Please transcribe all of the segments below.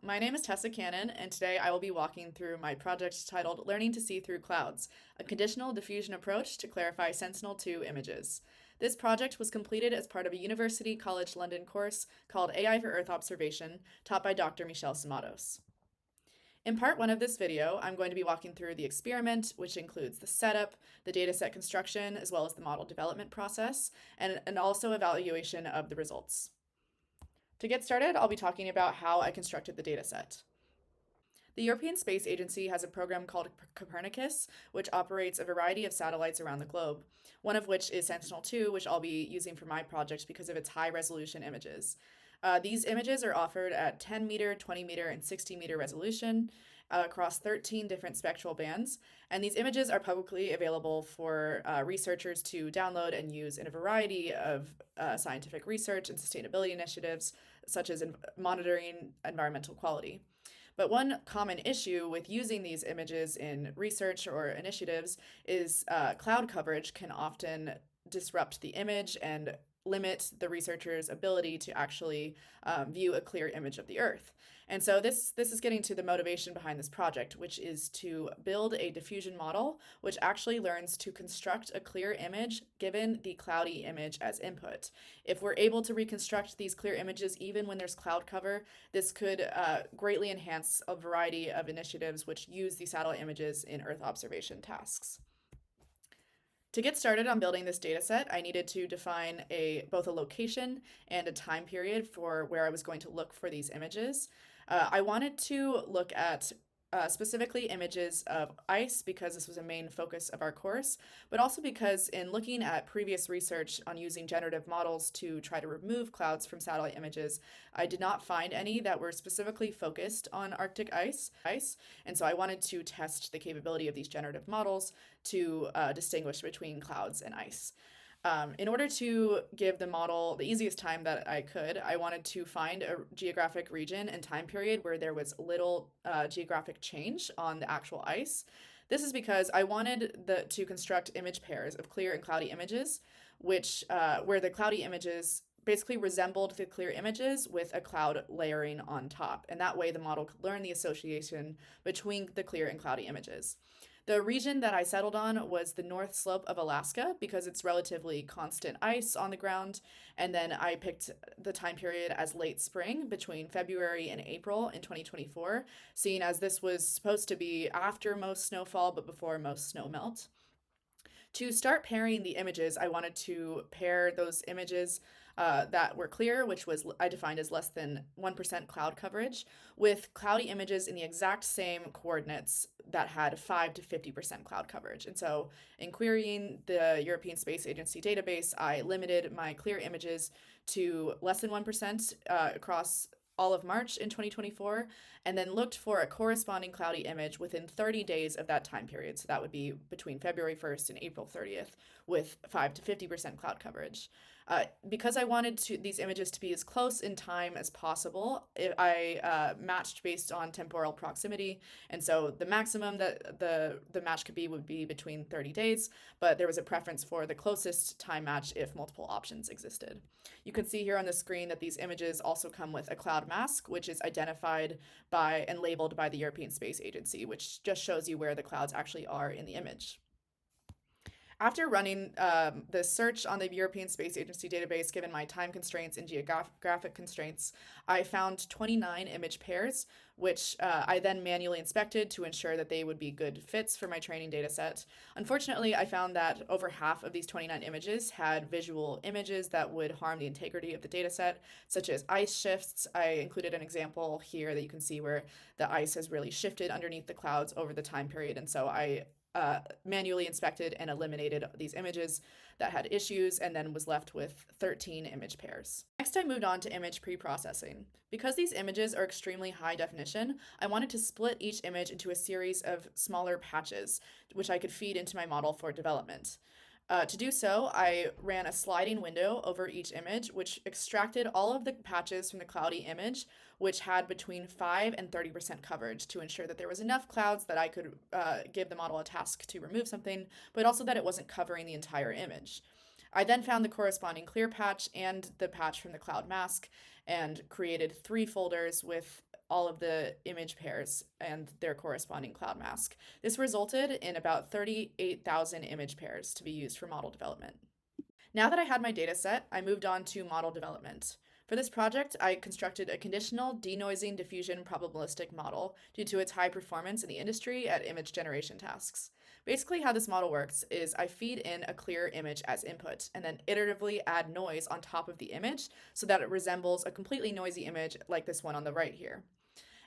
My name is Tessa Cannon, and today I will be walking through my project titled Learning to See Through Clouds, a conditional diffusion approach to clarify Sentinel-2 images. This project was completed as part of a University College London course called AI for Earth Observation, taught by Dr. Michelle Samados. In part one of this video, I'm going to be walking through the experiment, which includes the setup, the dataset construction, as well as the model development process, and also evaluation of the results. To get started, I'll be talking about how I constructed the dataset. The European Space Agency has a program called Copernicus, which operates a variety of satellites around the globe, one of which is Sentinel-2, which I'll be using for my project because of its high resolution images. These images are offered at 10 meter, 20 meter, and 60 meter resolution across 13 different spectral bands. And these images are publicly available for researchers to download and use in a variety of scientific research and sustainability initiatives, such as monitoring environmental quality. But one common issue with using these images in research or initiatives is cloud coverage can often disrupt the image and limit the researcher's ability to actually view a clear image of the Earth. And so this is getting to the motivation behind this project, which is to build a diffusion model which actually learns to construct a clear image given the cloudy image as input. If we're able to reconstruct these clear images even when there's cloud cover, this could greatly enhance a variety of initiatives which use the satellite images in Earth observation tasks. To get started on building this dataset, I needed to define both a location and a time period for where I was going to look for these images. I wanted to look at specifically images of ice because this was a main focus of our course, but also because in looking at previous research on using generative models to try to remove clouds from satellite images, I did not find any that were specifically focused on Arctic ice, and so I wanted to test the capability of these generative models to distinguish between clouds and ice. In order to give the model the easiest time that I could, I wanted to find a geographic region and time period where there was little geographic change on the actual ice. This is because I wanted to construct image pairs of clear and cloudy images, which where the cloudy images basically resembled the clear images with a cloud layering on top. And that way the model could learn the association between the clear and cloudy images. The region that I settled on was the north slope of Alaska because it's relatively constant ice on the ground. And then I picked the time period as late spring between February and April in 2024, seeing as this was supposed to be after most snowfall but before most snow melt. To start pairing the images, I wanted to pair those images that were clear, which was I defined as less than 1% cloud coverage, with cloudy images in the exact same coordinates that had 5 to 50% cloud coverage. And so in querying the European Space Agency database, I limited my clear images to less than 1% across all of March in 2024, and then looked for a corresponding cloudy image within 30 days of that time period. So that would be between February 1st and April 30th with 5 to 50% cloud coverage. Because I wanted these images to be as close in time as possible, I matched based on temporal proximity. And so the maximum that the match could be would be between 30 days, but there was a preference for the closest time match if multiple options existed. You can see here on the screen that these images also come with a cloud mask, which is identified by and labeled by the European Space Agency, which just shows you where the clouds actually are in the image. After running the search on the European Space Agency database, given my time constraints and geographic constraints, I found 29 image pairs, which I then manually inspected to ensure that they would be good fits for my training dataset. Unfortunately, I found that over half of these 29 images had visual images that would harm the integrity of the dataset, such as ice shifts. I included an example here that you can see where the ice has really shifted underneath the clouds over the time period, and so I manually inspected and eliminated these images that had issues and then was left with 13 image pairs. Next, I moved on to image pre-processing. Because these images are extremely high definition, I wanted to split each image into a series of smaller patches, which I could feed into my model for development. To do so, I ran a sliding window over each image, which extracted all of the patches from the cloudy image, which had between 5 and 30% coverage to ensure that there was enough clouds that I could give the model a task to remove something, but also that it wasn't covering the entire image. I then found the corresponding clear patch and the patch from the cloud mask and created 3 folders with all of the image pairs and their corresponding cloud mask. This resulted in about 38,000 image pairs to be used for model development. Now that I had my data set, I moved on to model development. For this project, I constructed a conditional denoising diffusion probabilistic model due to its high performance in the industry at image generation tasks. Basically, how this model works is I feed in a clear image as input and then iteratively add noise on top of the image so that it resembles a completely noisy image like this one on the right here.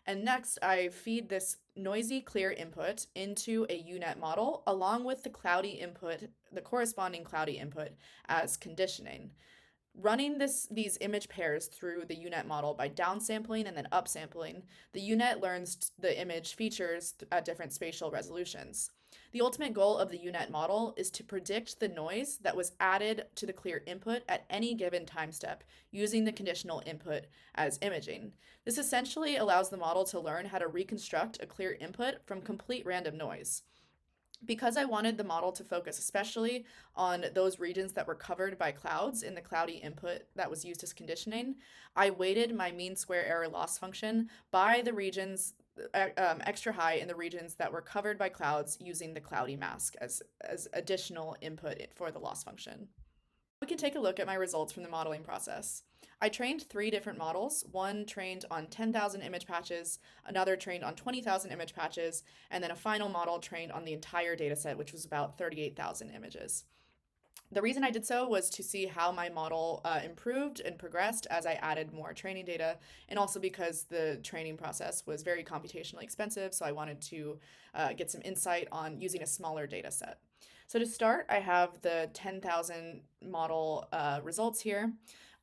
And next, I feed this noisy clear input into a UNet model along with the cloudy input, the corresponding cloudy input as conditioning. Running these image pairs through the UNet model by downsampling and then upsampling, the UNet learns the image features at different spatial resolutions. The ultimate goal of the UNet model is to predict the noise that was added to the clear input at any given time step using the conditional input as imaging. This essentially allows the model to learn how to reconstruct a clear input from complete random noise. Because I wanted the model to focus especially on those regions that were covered by clouds in the cloudy input that was used as conditioning, I weighted my mean square error loss function by the regions extra high in the regions that were covered by clouds using the cloudy mask as additional input for the loss function. We can take a look at my results from the modeling process. I trained 3 different models, one trained on 10,000 image patches, another trained on 20,000 image patches, and then a final model trained on the entire dataset, which was about 38,000 images. The reason I did so was to see how my model improved and progressed as I added more training data, and also because the training process was very computationally expensive, so I wanted to get some insight on using a smaller data set. So to start, I have the 10,000 model results here.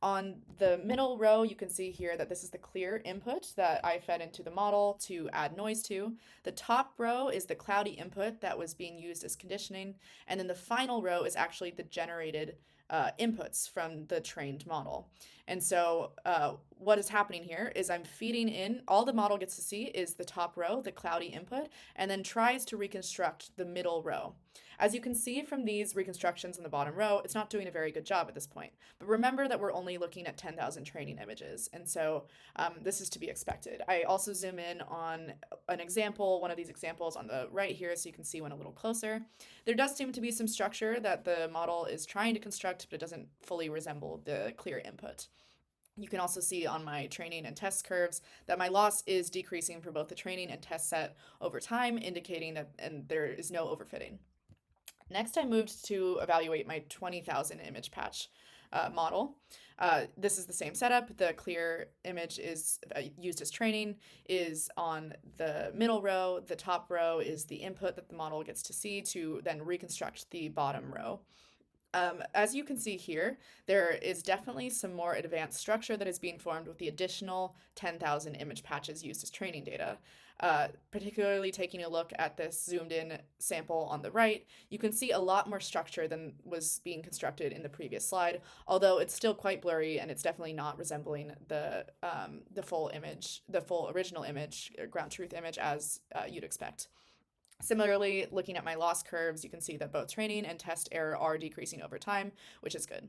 On the middle row, you can see here that this is the clear input that I fed into the model to add noise to. The top row is the cloudy input that was being used as conditioning. And then the final row is actually the generated inputs from the trained model. And so what is happening here is I'm feeding in, all the model gets to see is the top row, the cloudy input, and then tries to reconstruct the middle row. As you can see from these reconstructions in the bottom row, it's not doing a very good job at this point. But remember that we're only looking at 10,000 training images, and so this is to be expected. I also zoom in on an example, one of these examples on the right here, so you can see one a little closer. There does seem to be some structure that the model is trying to construct, but it doesn't fully resemble the clear input. You can also see on my training and test curves that my loss is decreasing for both the training and test set over time, indicating that there is no overfitting. Next, I moved to evaluate my 20,000 image patch model. This is the same setup. The clear image is used as training, is on the middle row. The top row is the input that the model gets to see to then reconstruct the bottom row. As you can see here, there is definitely some more advanced structure that is being formed with the additional 10,000 image patches used as training data. Particularly taking a look at this zoomed in sample on the right, you can see a lot more structure than was being constructed in the previous slide, although it's still quite blurry and it's definitely not resembling the full image, the full original image, ground truth image as you'd expect. Similarly, looking at my loss curves, you can see that both training and test error are decreasing over time, which is good.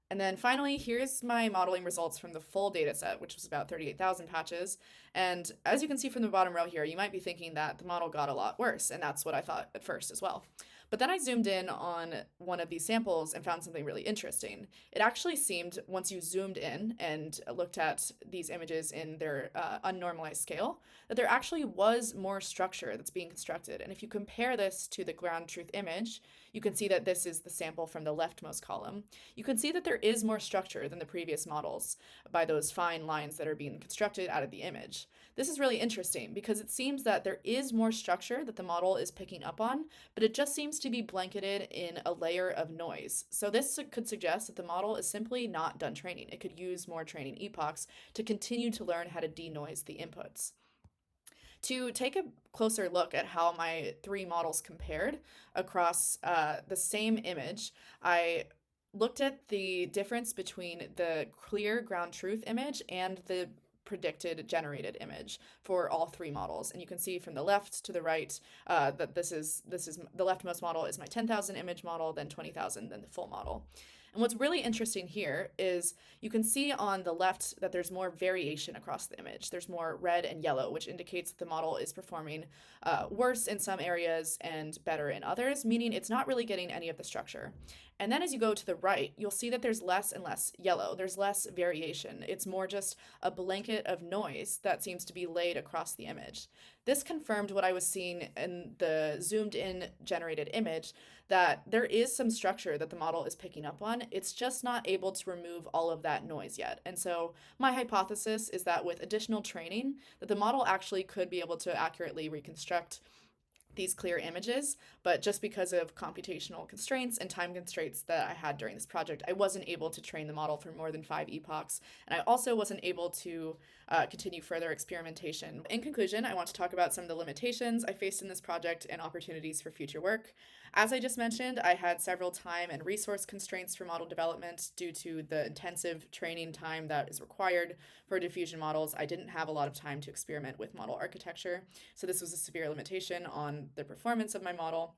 And then finally, here's my modeling results from the full data set, which was about 38,000 patches. And as you can see from the bottom row here, you might be thinking that the model got a lot worse, and that's what I thought at first as well. But then I zoomed in on one of these samples and found something really interesting. It actually seemed, once you zoomed in and looked at these images in their unnormalized scale, that there actually was more structure that's being constructed. And if you compare this to the ground truth image, you can see that this is the sample from the leftmost column. You can see that there is more structure than the previous models by those fine lines that are being constructed out of the image. This is really interesting because it seems that there is more structure that the model is picking up on, but it just seems to be blanketed in a layer of noise. So this could suggest that the model is simply not done training. It could use more training epochs to continue to learn how to denoise the inputs. To take a closer look at how my 3 models compared across the same image, I looked at the difference between the clear ground truth image and the predicted generated image for all three models. And you can see from the left to the right that this is the leftmost model is my 10,000 image model, then 20,000, then the full model. And what's really interesting here is you can see on the left that there's more variation across the image. There's more red and yellow, which indicates that the model is performing worse in some areas and better in others, meaning it's not really getting any of the structure. And then as you go to the right, you'll see that there's less and less yellow. There's less variation. It's more just a blanket of noise that seems to be laid across the image. This confirmed what I was seeing in the zoomed in generated image, that there is some structure that the model is picking up on. It's just not able to remove all of that noise yet. And so my hypothesis is that with additional training, that the model actually could be able to accurately reconstruct these clear images, but just because of computational constraints and time constraints that I had during this project, I wasn't able to train the model for more than 5 epochs, and I also wasn't able to continue further experimentation. In conclusion, I want to talk about some of the limitations I faced in this project and opportunities for future work. As I just mentioned, I had several time and resource constraints for model development due to the intensive training time that is required for diffusion models. I didn't have a lot of time to experiment with model architecture, so this was a severe limitation on the performance of my model.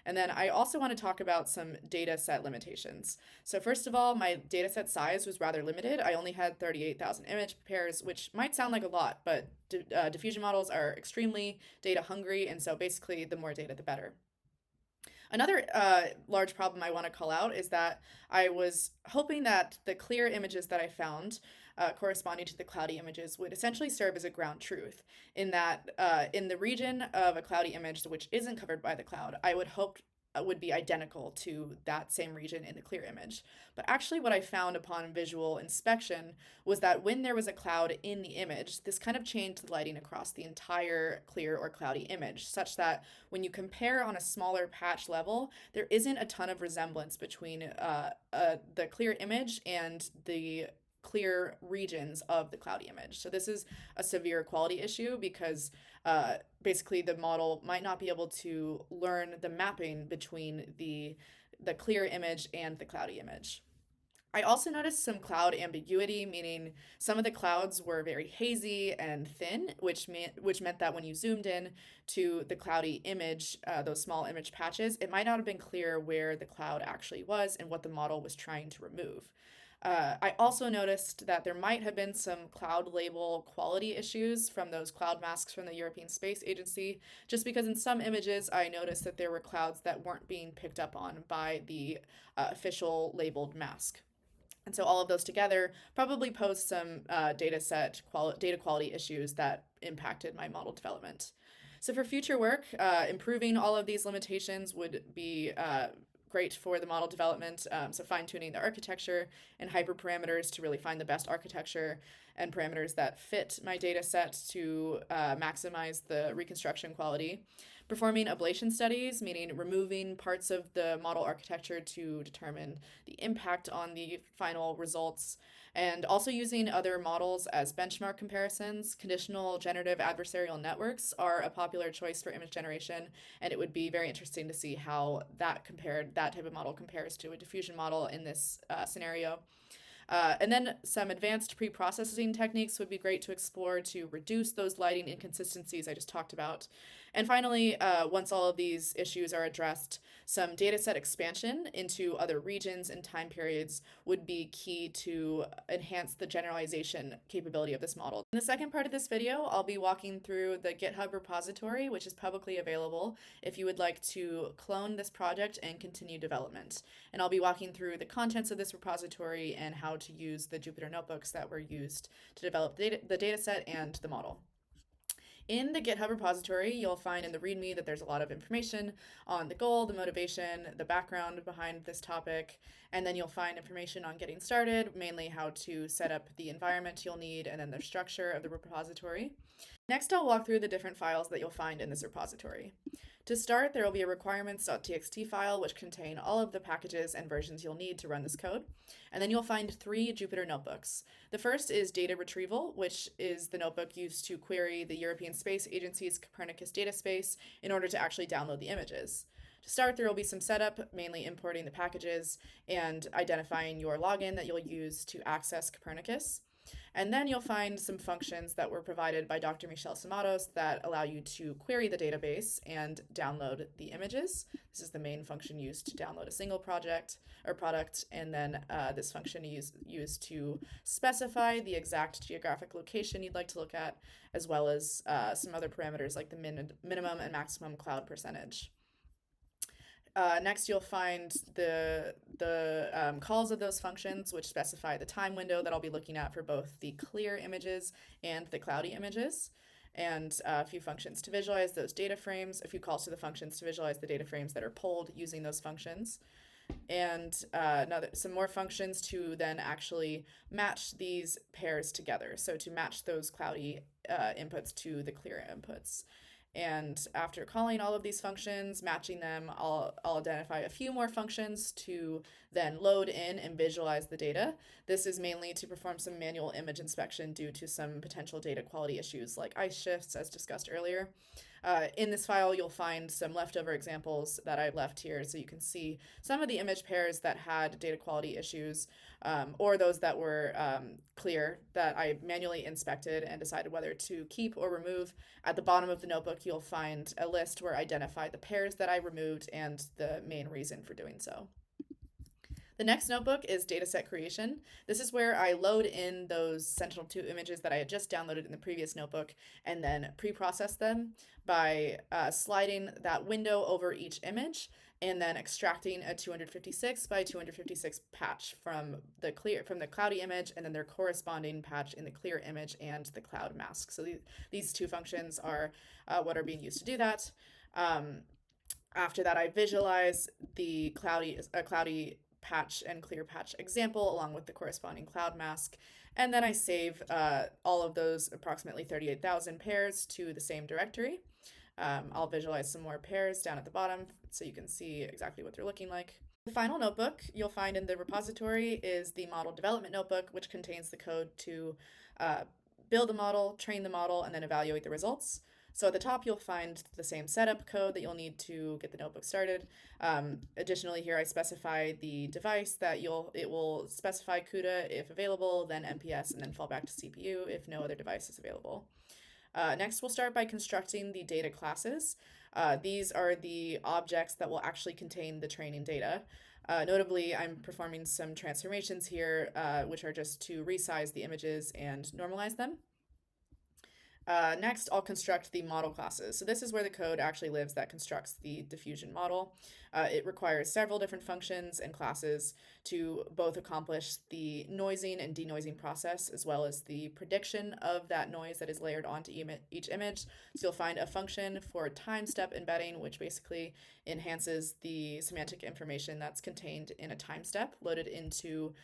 And then I also want to talk about some data set limitations. So first of all, my data set size was rather limited. I only had 38,000 image pairs, which might sound like a lot, but diffusion models are extremely data hungry, and so basically the more data, the better. Another large problem I want to call out is that I was hoping that the clear images that I found corresponding to the cloudy images would essentially serve as a ground truth, in that in the region of a cloudy image which isn't covered by the cloud, I would hope would be identical to that same region in the clear image. But actually what I found upon visual inspection was that when there was a cloud in the image, this kind of changed the lighting across the entire clear or cloudy image, such that when you compare on a smaller patch level, there isn't a ton of resemblance between the clear image and the clear regions of the cloudy image. So this is a severe quality issue because basically the model might not be able to learn the mapping between the clear image and the cloudy image. I also noticed some cloud ambiguity, meaning some of the clouds were very hazy and thin, which meant that when you zoomed in to the cloudy image, those small image patches, it might not have been clear where the cloud actually was and what the model was trying to remove. I also noticed that there might have been some cloud label quality issues from those cloud masks from the European Space Agency, just because in some images I noticed that there were clouds that weren't being picked up on by the official labeled mask. And so all of those together probably posed some data quality issues that impacted my model development. So for future work, improving all of these limitations would be great for the model development. So fine-tuning the architecture and hyperparameters to really find the best architecture and parameters that fit my data set to maximize the reconstruction quality. Performing ablation studies, meaning removing parts of the model architecture to determine the impact on the final results, and also using other models as benchmark comparisons. Conditional generative adversarial networks are a popular choice for image generation, and it would be very interesting to see how that type of model compares to a diffusion model in this scenario. And then some advanced pre-processing techniques would be great to explore to reduce those lighting inconsistencies I just talked about. And finally, once all of these issues are addressed, some dataset expansion into other regions and time periods would be key to enhance the generalization capability of this model. In the second part of this video, I'll be walking through the GitHub repository, which is publicly available if you would like to clone this project and continue development. And I'll be walking through the contents of this repository and how to use the Jupyter notebooks that were used to develop the dataset and the model. In the GitHub repository, you'll find in the README that there's a lot of information on the goal, the motivation, the background behind this topic, and then you'll find information on getting started, mainly how to set up the environment you'll need, and then the structure of the repository. Next, I'll walk through the different files that you'll find in this repository. To start, there will be a requirements.txt file which contain all of the packages and versions you'll need to run this code. And then you'll find 3 Jupyter notebooks. The first is Data Retrieval, which is the notebook used to query the European Space Agency's Copernicus data space in order to actually download the images. To start, there will be some setup, mainly importing the packages and identifying your login that you'll use to access Copernicus. And then you'll find some functions that were provided by Dr. Michel Samados that allow you to query the database and download the images. This is the main function used to download a single project or product, and then this function used to specify the exact geographic location you'd like to look at, as well as some other parameters like the minimum and maximum cloud percentage. Next, you'll find the calls of those functions, which specify the time window that I'll be looking at for both the clear images and the cloudy images, and a few functions to visualize those data frames, a few calls to the functions to visualize the data frames that are pulled using those functions, and some more functions to then actually match these pairs together. So to match those cloudy inputs to the clear inputs. And after calling all of these functions, matching them, I'll identify a few more functions to then load in and visualize the data. This is mainly to perform some manual image inspection due to some potential data quality issues like ice shifts, as discussed earlier. In this file, you'll find some leftover examples that I left here, so you can see some of the image pairs that had data quality issues, or those that were clear that I manually inspected and decided whether to keep or remove. At the bottom of the notebook, you'll find a list where I identify the pairs that I removed and the main reason for doing so. The next notebook is dataset creation. This is where I load in those Sentinel-2 images that I had just downloaded in the previous notebook and then pre-process them by sliding that window over each image and then extracting a 256 by 256 patch from the cloudy image and then their corresponding patch in the clear image and the cloud mask. So these two functions are what are being used to do that. After that, I visualize the cloudy patch and clear patch example along with the corresponding cloud mask, and then I save all of those approximately 38,000 pairs to the same directory. I'll visualize some more pairs down at the bottom so you can see exactly what they're looking like. The final notebook you'll find in the repository is the model development notebook, which contains the code to build the model, train the model, and then evaluate the results. So at the top, you'll find the same setup code that you'll need to get the notebook started. Additionally, here I specify the device that it will specify CUDA if available, then MPS, and then fall back to CPU if no other device is available. Next, we'll start by constructing the data classes. These are the objects that will actually contain the training data. Notably, I'm performing some transformations here, which are just to resize the images and normalize them. Next, I'll construct the model classes. So this is where the code actually lives that constructs the diffusion model. It requires several different functions and classes to both accomplish the noising and denoising process, as well as the prediction of that noise that is layered onto each image. So you'll find a function for time step embedding, which basically enhances the semantic information that's contained in a time step loaded into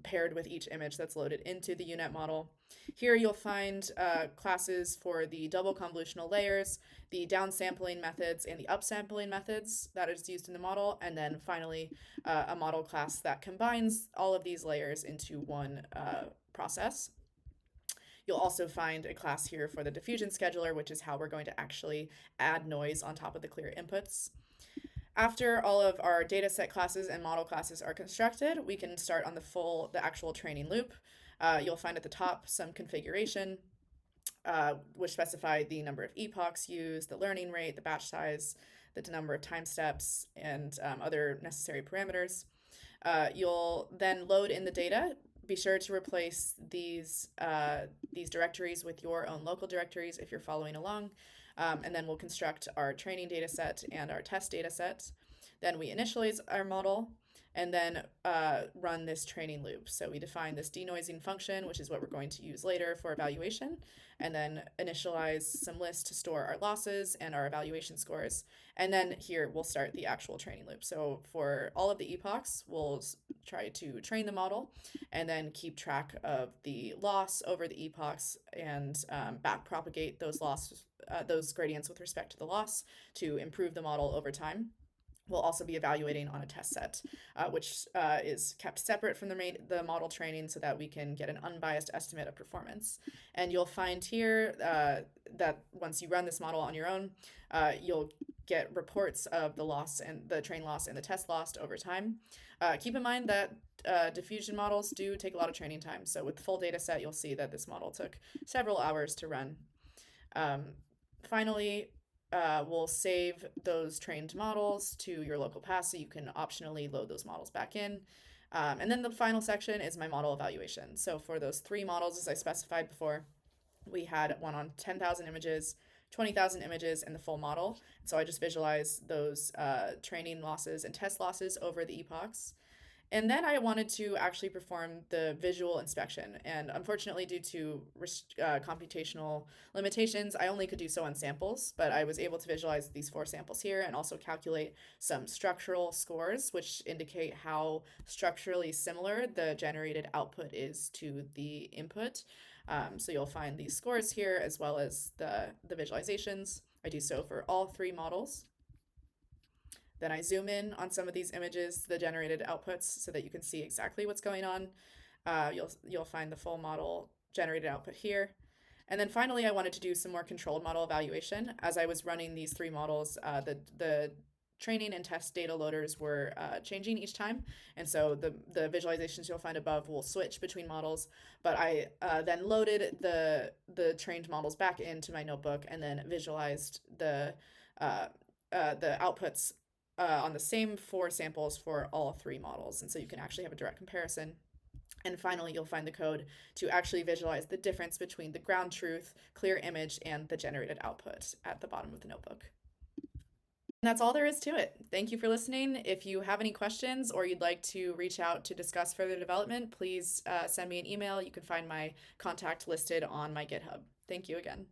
paired with each image that's loaded into the UNet model. Here you'll find classes for the double convolutional layers, the downsampling methods, and the upsampling methods that is used in the model, and then finally a model class that combines all of these layers into one process. You'll also find a class here for the diffusion scheduler, which is how we're going to actually add noise on top of the clear inputs. After all of our dataset classes and model classes are constructed, we can start on the actual training loop. You'll find at the top some configuration, which specify the number of epochs used, the learning rate, the batch size, the number of time steps, and other necessary parameters. You'll then load in the data. Be sure to replace these directories with your own local directories if you're following along. And then we'll construct our training data set and our test data set. Then we initialize our model and then run this training loop. So we define this denoising function, which is what we're going to use later for evaluation, and then initialize some lists to store our losses and our evaluation scores. And then here we'll start the actual training loop. So for all of the epochs, we'll try to train the model and then keep track of the loss over the epochs and backpropagate those those gradients with respect to the loss to improve the model over time. We'll also be evaluating on a test set, which is kept separate from the model training so that we can get an unbiased estimate of performance. And you'll find here that once you run this model on your own, you'll get reports of the loss and the train loss and the test loss over time. Keep in mind that diffusion models do take a lot of training time. So with full data set, you'll see that this model took several hours to run. Um, Finally, we'll save those trained models to your local path so you can optionally load those models back in. And then the final section is my model evaluation. So for those 3 models, as I specified before, we had one on 10,000 images, 20,000 images, and the full model. So I just visualize those training losses and test losses over the epochs. And then I wanted to actually perform the visual inspection. And unfortunately, due to computational limitations, I only could do so on samples, but I was able to visualize these 4 samples here and also calculate some structural scores, which indicate how structurally similar the generated output is to the input. So you'll find these scores here as well as the visualizations. I do so for all 3 models. Then I zoom in on some of these images, the generated outputs, so that you can see exactly what's going on. You'll find the full model generated output here. And then finally, I wanted to do some more controlled model evaluation. As I was running these 3 models, the training and test data loaders were changing each time. And so the visualizations you'll find above will switch between models. But I then loaded the trained models back into my notebook and then visualized the outputs on the same 4 samples for all 3 models. And so you can actually have a direct comparison. And finally, you'll find the code to actually visualize the difference between the ground truth, clear image, and the generated output at the bottom of the notebook. And that's all there is to it. Thank you for listening. If you have any questions or you'd like to reach out to discuss further development, please send me an email. You can find my contact listed on my GitHub. Thank you again.